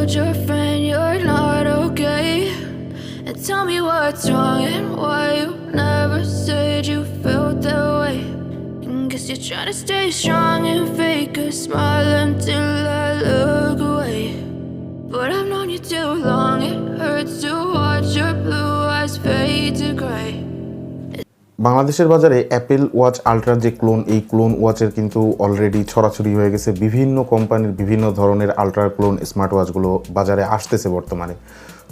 told your friend you're not okay, and tell me what's wrong and why you never said you felt that way. And guess you're trying to stay strong and fake a smile until I look away. But I've known you too long, it hurts to watch your blue eyes fade to gray. বাংলাদেশের বাজারে Apple watch আলট্রার যে clone, এই clone ওয়াচের কিন্তু already ছড়াছড়ি হয়ে গেছে। বিভিন্ন কোম্পানির বিভিন্ন ধরনের আলট্রা ক্লোন স্মার্ট ওয়াচগুলো বাজারে আসতেছে বর্তমানে।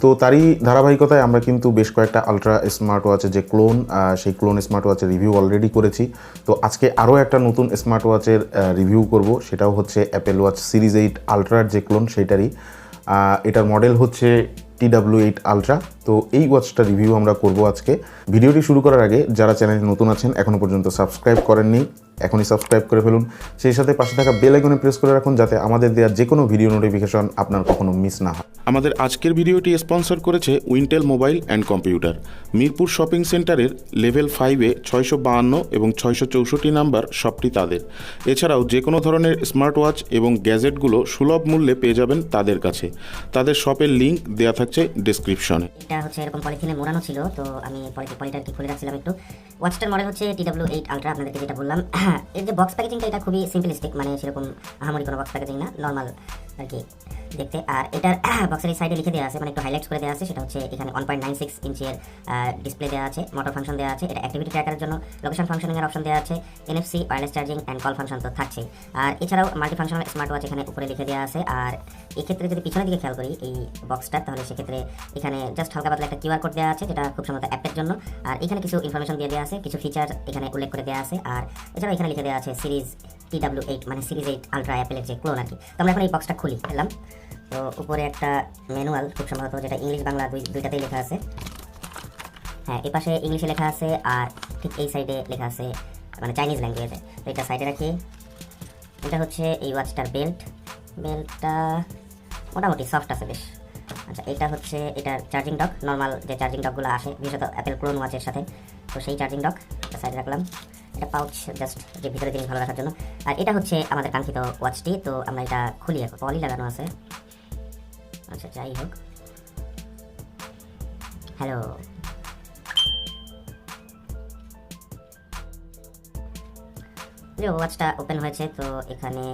তো তারই ধারাবাহিকতায় আমরা কিন্তু বেশ কয়েকটা আলট্রা স্মার্ট ওয়াচের যে ক্লোন, সেই ক্লোন স্মার্ট ওয়াচের রিভিউ অলরেডি করেছি। তো আজকে আরও একটা নতুন স্মার্ট ওয়াচের রিভিউ করব, সেটাও হচ্ছে অ্যাপেল ওয়াচ সিরিজ 8 আলট্রার যে ক্লোন সেইটারই। এটার মডেল হচ্ছে TW8 Ultra। তো এই ওয়াচটা রিভিউ আমরা করব আজকে। ভিডিওটি শুরু করার আগে যারা চ্যানেলে নতুন আছেন, এখনও পর্যন্ত সাবস্ক্রাইব করেননি, এখনই সাবস্ক্রাইব করে ফেলুন। সেই সাথে পাশে থাকা বেল আইকনে প্রেস করে রাখুন, যাতে আমাদের দেওয়া যে কোনো ভিডিও নোটিফিকেশন আপনার কখনো মিস না হয়। আমাদের আজকের ভিডিওটি স্পন্সর করেছে Wintel mobile and computer. Mirpur shopping সেন্টারের লেভেল 5-এ 652 এবং 664 নাম্বার শপটি তাদের। এছাড়াও যে কোনো ধরনের স্মার্ট ওয়াচ এবং গ্যাজেটগুলো সুলভ মূল্যে পেয়ে যাবেন তাদের কাছে। তাদের শপের লিঙ্ক দেওয়া থাকছে ডেসক্রিপশনে। এটা হচ্ছে এরকম পলিথিনে মোড়ানো ছিল, তো আমি পলিটা কি খুলে রাখছিলাম একটু। ওয়াচটার মডেল হচ্ছে TW8 Ultra, আপনাদেরকে যেটা বললাম। এর যে বক্স প্যাকেজিংটা এটা খুবই সিম্পলিস্টিক, মানে সেরকম আহামরি কোনো বক্স প্যাকেজিং না, নর্মাল আর কি দেখতে। আর এটার বক্সের এই সাইডে লিখে দেওয়া আছে, মানে একটু হাইলাইটস করে দেওয়া আছে, সেটা হচ্ছে এখানে 1.96 ইঞ্চের ডিসপ্লে দেওয়া আছে, মোটর ফাংশন দেওয়া আছে, এটা অ্যাক্টিভিটি ট্র্যাকারের জন্য, লোকেশন ফাংশনিংয়ের অপশন দেওয়া আছে, NFC wireless charging and call function তো থাকছে। আর এছাড়াও মাল্টি ফাংশনাল স্মার্ট ওয়াচ এখানে উপরে লিখে দেওয়া আছে। আর এক্ষেত্রে যদি পিছনের দিকে খেয়াল করি এই বক্সটা, তাহলে সেক্ষেত্রে এখানে জাস্ট হালকা পাতলা একটা QR কোড দেওয়া আছে, যেটা খুব সম্ভবত অ্যাপের জন্য। আর এখানে কিছু ইনফরমেশন দিয়ে দেওয়া আছে, কিছু ফিচার এখানে উল্লেখ করে দেওয়া আছে। আর এছাড়াও এখানে লিখে দেওয়া আছে সিরিজ TW8, মানে সিরিজ 8 আলট্রা অ্যাপেলের যে ক্লোন আর কি। তো আমরা এখন এই বক্সটা খুলি ফেললাম। তো উপরে একটা ম্যানুয়াল খুব সম্ভবত, যেটা ইংলিশ বাংলা দুইটাতেই লেখা আছে। হ্যাঁ, এই পাশে ইংলিশে লেখা আছে, আর ঠিক এই সাইডে লেখা আছে মানে চাইনিজ ল্যাঙ্গুয়েজে। তো এটা সাইডে রাখি। এটা হচ্ছে এই ওয়াচটার বেল্টটা মোটামুটি সফট আছে বেশ। আচ্ছা, এটা হচ্ছে এটার চার্জিং ডক, নর্মাল যে চার্জিং ডকগুলো আসে বিশেষত অ্যাপেল ক্লোন ওয়াচের সাথে, তো সেই চার্জিং ডক সাইডে রাখলাম। এটা পাউচ জাস্ট যে ভিতরে জিনিস ভালো রাখার জন্য। আর এটা হচ্ছে আমাদের কাঙ্ক্ষিত ওয়াচটি। তো আমরা এটা খুলি, এখন পলি লাগানো আছে। আচ্ছা, যাই হোক, হ্যালো। ওয়াচটা ওপেন হয়েছে, তো এখানে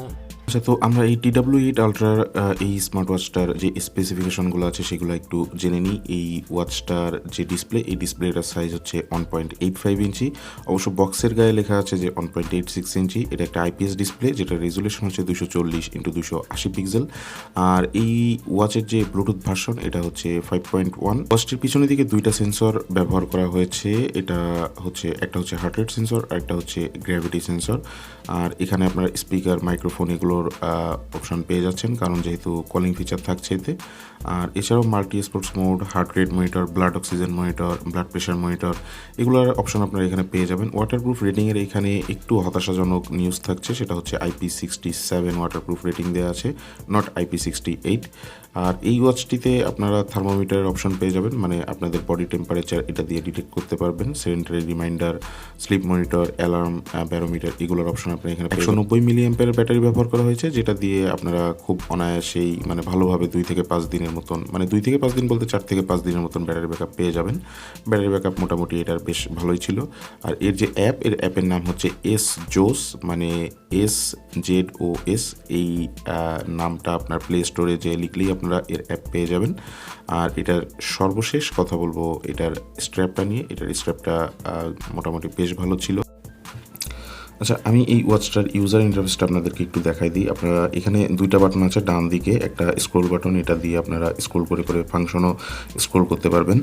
আচ্ছা, তো আমরা এই TW8 আলট্রার এই স্মার্ট ওয়াচটার যে স্পেসিফিকেশনগুলো আছে সেগুলো একটু জেনে নিই। এই ওয়াচটার যে ডিসপ্লে, এই ডিসপ্লেটার সাইজ হচ্ছে 1.85 ইঞ্চি। অবশ্য বক্সের গায়ে লেখা আছে যে 1.86 ইঞ্চি। এটা একটা IPS ডিসপ্লে, যেটা রেজুলেশন হচ্ছে 240x280 পিক্সেল। আর এই ওয়াচের যে ব্লুটুথ ভার্সন, এটা হচ্ছে 5.1। ওয়াচটির পিছনের দিকে দুইটা সেন্সর ব্যবহার করা হয়েছে। এটা হচ্ছে একটা হচ্ছে হার্ট রেট সেন্সর, আর একটা হচ্ছে গ্র্যাভিটি সেন্সর। আর এখানে আপনার স্পিকার, মাইক্রোফোন এগুলোর অপশন পেয়ে যাচ্ছেন, কারণ যেহেতু কলিং ফিচার থাকছে এতে। আর এছাড়াও multi sports mode, heart rate monitor, blood oxygen monitor, blood pressure monitor, এগুলোর অপশন আপনারা এখানে পেয়ে যাবেন। ওয়াটারপ্রুফ রেটিংয়ের এখানে একটু হতাশাজনক নিউজ থাকছে, সেটা হচ্ছে IP67 ওয়াটারপ্রুফ রেটিং দেওয়া আছে, নট IP68। আর এই ওয়াচটিতে আপনারা থার্মোমিটারের অপশন পেয়ে যাবেন, মানে আপনাদের বডি টেম্পারেচার এটা দিয়ে ডিটেক্ট করতে পারবেন। Sedentary reminder, sleep monitor, alarm, barometer, এগুলোর অপশন আপনারা এখানে 190 মিলিঅ্যাম্পিয়ারের ব্যাটারি ব্যবহার করা হয়েছে, যেটা দিয়ে আপনারা খুব অনায়াসেই মানে ভালোভাবে 2 থেকে 5 দিনের মতন, মানে 2 থেকে 5 দিন বলতে 4 থেকে 5 দিনের মতন ব্যাটারি ব্যাকআপ পেয়ে যাবেন। ব্যাটারি ব্যাকআপ মোটামুটি এটার বেশ ভালোই ছিল। আর এর যে অ্যাপের নাম হচ্ছে SJOS, মানে SJOS। এই নামটা আপনার প্লে স্টোরে যে লিখলেই আপনারা এর অ্যাপ পেয়ে যাবেন। আর এটার সর্বশেষ কথা বলবো এটার স্ট্র্যাপটা নিয়ে। এটার স্ট্র্যাপটা মোটামুটি বেশ ভালো ছিল। আচ্ছা, আমি এই ওয়াচটার ইউজার ইন্টারফেসটা আপনাদেরকে একটু দেখাই দিই। আপনারা এখানে দুইটা বাটন আছে, ডান দিকে একটা স্ক্রোল বাটন, এটা দিয়ে আপনারা স্ক্রোল করে করে ফাংশনও স্ক্রোল করতে পারবেন।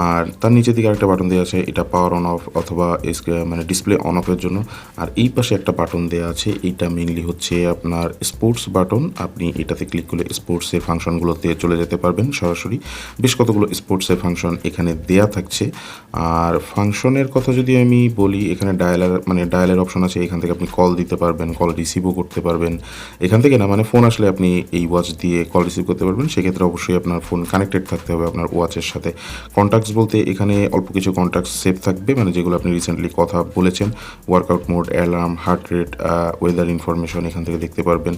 আর তার নিচের দিকে আরেকটা বাটন দেওয়া আছে, এটা পাওয়ার অন অফ অথবা মানে ডিসপ্লে অন অফের জন্য। আর এই পাশে একটা বাটন দেওয়া আছে, এইটা মেইনলি হচ্ছে আপনার স্পোর্টস বাটন। আপনি এটাতে ক্লিক করলে স্পোর্টসের ফাংশনগুলোতে চলে যেতে পারবেন সরাসরি। বেশ কতগুলো স্পোর্টসের ফাংশন এখানে দেয়া থাকছে। আর ফাংশনের কথা যদি আমি বলি, এখানে ডায়ালের অপশন আছে। এখান থেকে আপনি কল দিতে পারবেন, কল রিসিভও করতে পারবেন। এখান থেকে না, মানে ফোন আসলে আপনি এই ওয়াচ দিয়ে কল রিসিভ করতে পারবেন। সেক্ষেত্রে অবশ্যই আপনার ফোন কানেক্টেড থাকতে হবে আপনার ওয়াচের সাথে। কন্ট্যাক্টস বলতে এখানে অল্প কিছু কন্ট্যাক্টস সেভ থাকবে, মানে যেগুলো আপনি রিসেন্টলি কথা বলেছেন। Workout mode, alarm, heart rate, weather information এখান থেকে দেখতে পারবেন।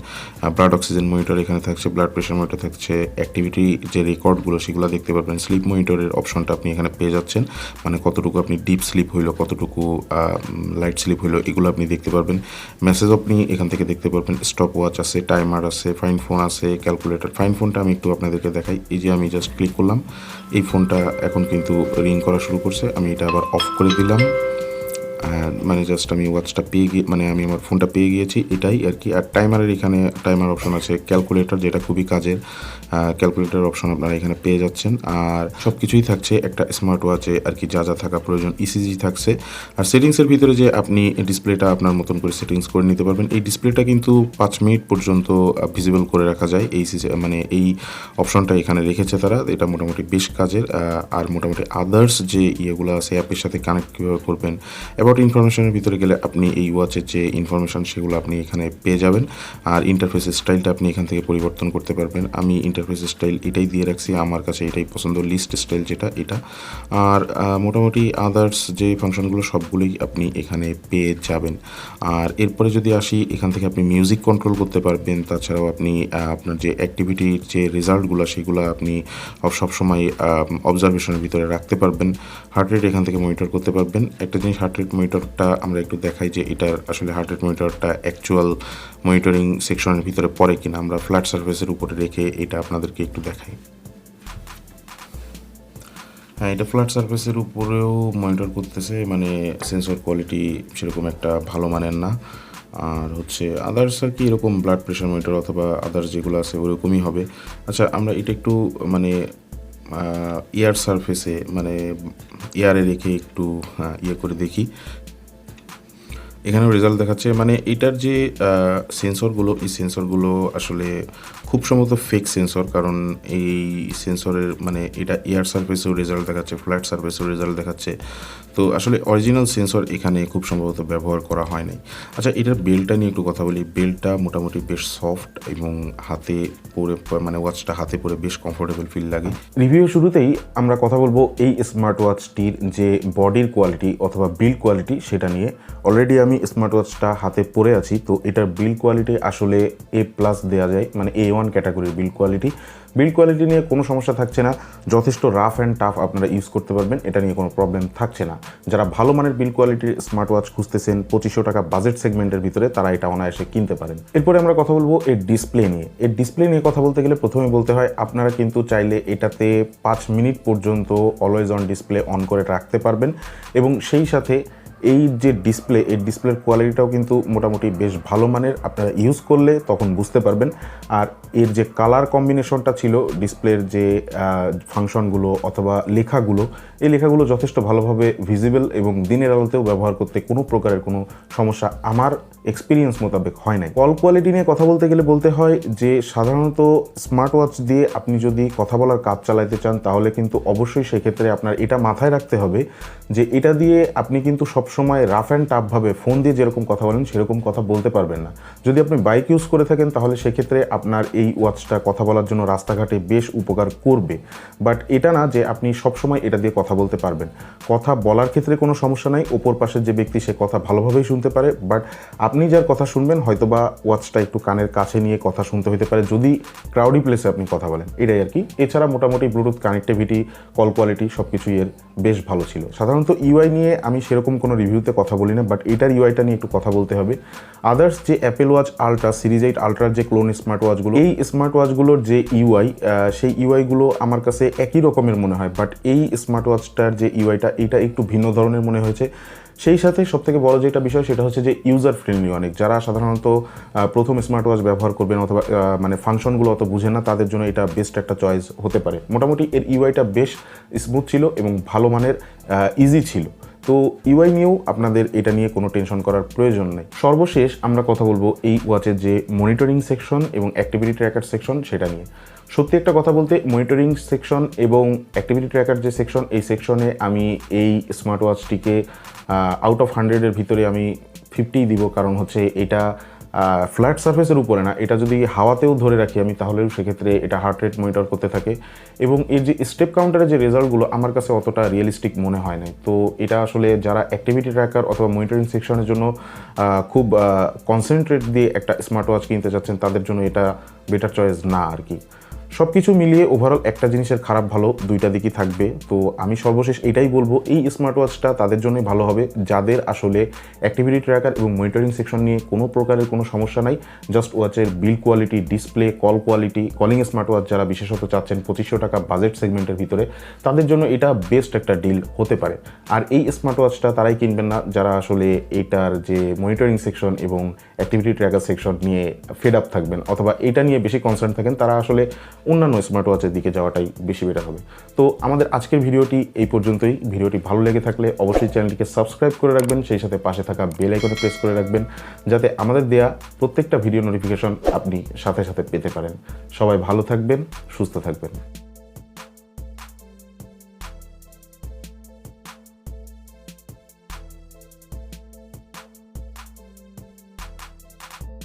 ব্লাড অক্সিজেন মনিটর এখানে থাকছে, ব্লাড প্রেশার মনিটর থাকছে, অ্যাক্টিভিটি যে রেকর্ডগুলো সেগুলো দেখতে পারবেন। স্লিপ মনিটরের অপশনটা আপনি এখানে পেয়ে যাচ্ছেন, মানে কতটুকু আপনি ডিপ স্লিপ হইলো, কতটুকু লাইট স্লিপ হইলো, এগুলো আপনি দেখতে পারবেন। মেসেজ আপনি এখান থেকে দেখতে পারবেন। স্টপ ওয়াচ আছে, টাইমার আছে, ফাইন ফোন আছে, ক্যালকুলেটর। ফাইন ফোনটা আমি একটু আপনাদেরকে দেখাই। এই যে আমি জাস্ট ক্লিক করলাম, এই ফোনটা এখন কিন্তু রিং করা শুরু করছে। আমি এটা আবার অফ করে দিলাম। মানে জাস্ট আমি ওয়াচটা পেয়ে গিয়ে, মানে আমি আমার ফোনটা পেয়ে গিয়েছি, এটাই আর কি। আর টাইমারের এখানে টাইমার অপশন আছে, ক্যালকুলেটর যেটা খুবই কাজের, ক্যালকুলেটর অপশন আপনারা এখানে পেয়ে যাচ্ছেন। আর সব কিছুই থাকছে একটা স্মার্ট ওয়াচে আর কি, যা যা থাকা প্রয়োজন। ইসিজি থাকছে। আর সেটিংসের ভিতরে যে আপনি ডিসপ্লেটা আপনার মতন করে সেটিংস করে নিতে পারবেন। এই ডিসপ্লেটা কিন্তু 5 মিনিট পর্যন্ত ভিজিবল করে রাখা যায়। মানে এই অপশনটা এখানে রেখেছে তারা, এটা মোটামুটি বেশ কাজের। আর মোটামুটি আদার্স যে ইয়েগুলো আছে, অ্যাপের সাথে কানেক্ট কীভাবে করবেন, অ্যাবাউট ইনফরমেশনের ভিতরে গেলে আপনি এই ওয়াচের যে ইনফরমেশন সেগুলো আপনি এখানে পেয়ে যাবেন। আর ইন্টারফেস স্টাইলটা আপনি এখান থেকে পরিবর্তন করতে পারবেন। আমি ইন্টারফেস স্টাইল এটাই দিয়ে রাখছি, আমার কাছে এটাই পছন্দ, লিস্ট স্টাইল যেটা, এটা। আর মোটামুটি আদার্স যে ফাংশনগুলো সবগুলোই আপনি এখানে পেয়ে যাবেন। আর এরপরে যদি আসি, এখান থেকে আপনি মিউজিক কন্ট্রোল করতে পারবেন। তাছাড়াও আপনি আপনার যে অ্যাক্টিভিটির যে রেজাল্টগুলো সেগুলো আপনি সবসময় অবজারভেশনের ভিতরে রাখতে পারবেন। হার্ট রেট এখান থেকে মনিটর করতে পারবেন। একটা জিনিস, হার্ট রেট মনিটরটা আমরা একটু দেখাই যে এটার আসলে হার্ট রেট মনিটরটা অ্যাকচুয়াল মনিটরিং সেকশনের ভিতরে পড়ে কিনা। আমরা ফ্ল্যাট সারফেসের উপরে রেখে এটা আপনাদেরকে একটু দেখাই। হ্যাঁ, এটা ফ্ল্যাট সারফেসের উপরেও মনিটর করতেছে, মানে সেন্সর কোয়ালিটি সেরকম একটা ভালো মানের না। আর হচ্ছে আদার্স আর কি, এরকম ব্লাড প্রেশার মনিটর অথবা আদার্স যেগুলো আছে ওরকমই হবে। আচ্ছা, আমরা এটা একটু মানে এয়ার সারফেসে, মানে এয়ারে রেখে একটু ইয়ে করে দেখি। এখানেও রেজাল্ট দেখাচ্ছে, মানে এটার যে সেন্সরগুলো, এই সেন্সরগুলো আসলে খুব সম্ভবত ফেক সেন্সর। কারণ এই সেন্সরের মানে এটা এয়ার সারফেসেও রেজাল্ট দেখাচ্ছে, ফ্ল্যাট সারফেসেও রেজাল্ট দেখাচ্ছে। তো আসলে অরিজিনাল সেন্সর এখানে খুব সম্ভবত ব্যবহার করা হয় নাই। আচ্ছা, এটার বেল্টটা নিয়ে একটু কথা বলি। বেল্টটা মোটামুটি বেশ সফট এবং হাতে পরে, মানে ওয়াচটা হাতে পরে বেশ কমফোর্টেবল ফিল লাগে। রিভিউ শুরুতেই আমরা কথা বলবো এই স্মার্ট ওয়াচটির যে বডির কোয়ালিটি অথবা বিল্ড কোয়ালিটি সেটা নিয়ে। অলরেডি আমি স্মার্ট ওয়াচটা হাতে পরে আছি, তো এটার বিল্ড কোয়ালিটি আসলে A+ দেওয়া যায়, মানে A1 ক্যাটাগরির বিল্ড কোয়ালিটি। বিল্ড কোয়ালিটি নিয়ে কোনো সমস্যা থাকছে না, যথেষ্ট রাফ অ্যান্ড টাফ আপনারা ইউজ করতে পারবেন, এটা নিয়ে কোনো প্রবলেম থাকছে না। যারা ভালো মানের বিল্ড কোয়ালিটির স্মার্ট ওয়াচ খুঁজতেছেন 2500 টাকা বাজেট সেগমেন্টের ভিতরে, তারা এটা অনায়াসে কিনতে পারেন। এরপরে আমরা কথা বলবো এর ডিসপ্লে নিয়ে। এর ডিসপ্লে নিয়ে কথা বলতে গেলে প্রথমে বলতে হয়, আপনারা কিন্তু চাইলে এটাতে 5 মিনিট পর্যন্ত অলওয়েজ অন ডিসপ্লে অন করে রাখতে পারবেন। এবং সেই সাথে এই যে ডিসপ্লে, এই ডিসপ্লের কোয়ালিটিটাও কিন্তু মোটামুটি বেশ ভালো মানের, আপনারা ইউজ করলে তখন বুঝতে পারবেন। আর এর যে কালার কম্বিনেশনটা ছিল, ডিসপ্লের যে ফাংশনগুলো অথবা লেখাগুলো, এই লেখাগুলো যথেষ্ট ভালোভাবে ভিজিবল এবং দিনের আলোতেও ব্যবহার করতে কোনো প্রকারের কোনো সমস্যা আমার এক্সপিরিয়েন্স মোতাবেক হয় নাই। কল কোয়ালিটি নিয়ে কথা বলতে গেলে বলতে হয় যে সাধারণত স্মার্ট ওয়াচ দিয়ে আপনি যদি কথা বলার কাজ চালাতে চান, তাহলে কিন্তু অবশ্যই সেক্ষেত্রে আপনার এটা মাথায় রাখতে হবে যে এটা দিয়ে আপনি কিন্তু সবসময় রাফ অ্যান্ড টাফভাবে ফোন দিয়ে যেরকম কথা বলেন সেরকম কথা বলতে পারবেন না। যদি আপনি বাইক ইউজ করে থাকেন, তাহলে সেক্ষেত্রে আপনার এই ওয়াচটা কথা বলার জন্য রাস্তাঘাটে বেশ উপকার করবে। বাট এটা না যে আপনি সবসময় এটা দিয়ে কথা বলতে পারবেন। কথা বলার ক্ষেত্রে কোনো সমস্যা নাই, ওপর পাশের যে ব্যক্তি সে কথা ভালোভাবেই শুনতে পারে। বাট আপনি যার কথা শুনবেন, হয়তোবা ওয়াচটা একটু কানের কাছে নিয়ে কথা শুনতে হতে পারে যদি ক্রাউডি প্লেসে আপনি কথা বলেন, এটাই আর কি। এছাড়া মোটামুটি ব্লুটুথ কানেক্টিভিটি, কল কোয়ালিটি সব কিছুই এর বেশ ভালো ছিল। সাধারণত ইউআই নিয়ে আমি সেরকম কোনো রিভিউতে কথা বলি না, বাট এটার ইউআইটা নিয়ে একটু কথা বলতে হবে। আদার্স যে অ্যাপেল ওয়াচ আলট্রা, সিরিজ 8 আলট্রার যে ক্লোন স্মার্ট ওয়াচগুলো, এই স্মার্ট ওয়াচগুলোর যে ইউআই, সেই ইউআইগুলো আমার কাছে একই রকমের মনে হয়। বাট এই স্মার্ট ওয়াচটার যে ইউআইটা, এটা একটু ভিন্ন ধরনের মনে হয়েছে। সেই সাথে সবথেকে বড় যেটা বিষয় সেটা হচ্ছে যে ইউজার ফ্রেন্ডলি অনেক। যারা সাধারণত প্রথম স্মার্ট ওয়াচ ব্যবহার করবেন অথবা মানে ফাংশনগুলো অত বুঝে না, তাদের জন্য এটা বেস্ট একটা চয়েস হতে পারে। মোটামুটি এর ইউআইটা বেশ স্মুথ ছিল এবং ভালো মানের, ইজি ছিল। তো ইউআই নিয়েও আপনাদের এটা নিয়ে কোনো টেনশন করার প্রয়োজন নেই। সর্বশেষ আমরা কথা বলবো এই ওয়াচের যে মনিটরিং সেকশন এবং অ্যাক্টিভিটি ট্র্যাকার সেকশন সেটা নিয়ে। সত্যি একটা কথা বলতে, মনিটরিং সেকশন এবং অ্যাক্টিভিটি ট্র্যাকার যে সেকশন, এই সেকশনে আমি এই স্মার্ট ওয়াচটিকে আউট অফ 100-এর ভিতরে আমি 50 দিব, কারণ হচ্ছে এটা ফ্ল্যাট সারফেসের উপরে না, এটা যদি হাওয়াতেও ধরে রাখি আমি তাহলেও সেক্ষেত্রে এটা হার্ট রেট মনিটর করতে থাকে এবং এর যে স্টেপ কাউন্টারের যে রেজাল্টগুলো আমার কাছে অতটা রিয়েলিস্টিক মনে হয় না। তো এটা আসলে যারা অ্যাক্টিভিটি ট্র্যাকার অথবা মনিটরিং সেকশনের জন্য খুব কনসেন্ট্রেট দিয়ে একটা স্মার্ট ওয়াচ কিনতে চাচ্ছেন তাদের জন্য এটা বেটার চয়েস না আর কি। সব কিছু মিলিয়ে ওভারঅল একটা জিনিসের খারাপ ভালো দুইটা দিকই থাকবে। তো আমি সর্বশেষ এটাই বলবো, এই স্মার্ট ওয়াচটা তাদের জন্যই ভালো হবে যাদের আসলে অ্যাক্টিভিটি ট্র্যাকার এবং মনিটরিং সেকশন নিয়ে কোনো প্রকারের কোনো সমস্যা নাই। জাস্ট ওয়াচের build quality, display, call quality, calling smart watch যারা বিশেষত চাচ্ছেন 2500 টাকা বাজেট সেগমেন্টের ভিতরে, তাদের জন্য এটা বেস্ট একটা ডিল হতে পারে। আর এই স্মার্ট ওয়াচটা তারাই কিনবেন না যারা আসলে এটার যে মনিটরিং সেকশন এবং অ্যাক্টিভিটি ট্র্যাকার সেকশন নিয়ে ফেড আপ থাকবেন অথবা এটা নিয়ে বেশি কনসার্ন থাকেন, তারা আসলে অন্যান্য স্মার্ট ওয়াচের দিকে যাওয়াটাই বেশি বেটার হবে। তো আমাদের আজকের ভিডিওটি এই পর্যন্তই। ভিডিওটি ভালো লেগে থাকলে অবশ্যই চ্যানেলটিকে সাবস্ক্রাইব করে রাখবেন, সেই সাথে পাশে থাকা বেল আইকনে প্রেস করে রাখবেন যাতে আমাদের দেয়া প্রত্যেকটা ভিডিও নোটিফিকেশন আপনি সাথে সাথে পেতে পারেন। সবাই ভালো থাকবেন, সুস্থ থাকবেন।